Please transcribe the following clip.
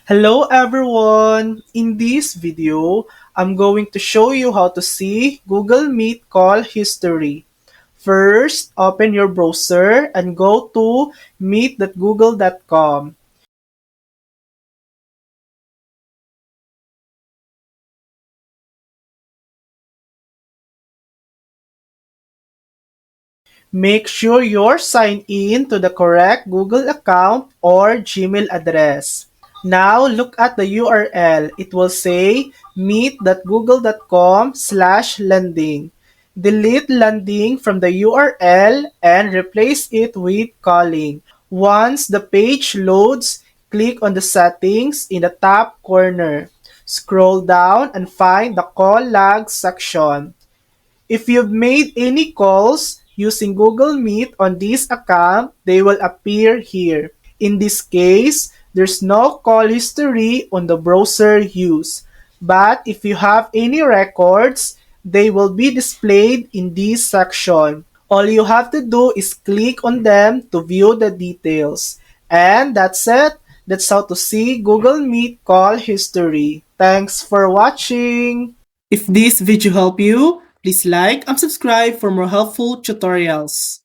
Hello everyone! In this video, I'm going to show you how to see Google Meet call history. First, open your browser and go to meet.google.com. Make sure you're signed in to the correct Google account or Gmail address. Now look at the URL. It will say meet.google.com/landing. Delete landing from the URL and replace it with calling. Once the page loads, click on the settings in the top corner. Scroll down and find the call lag section. If you've made any calls using Google Meet on this account, they will appear here. In this case, there's no call history on the browser used. But if you have any records, they will be displayed in this section. All you have to do is click on them to view the details. And that's it. That's how to see Google Meet call history. Thanks for watching. If this video helped you, please like and subscribe for more helpful tutorials.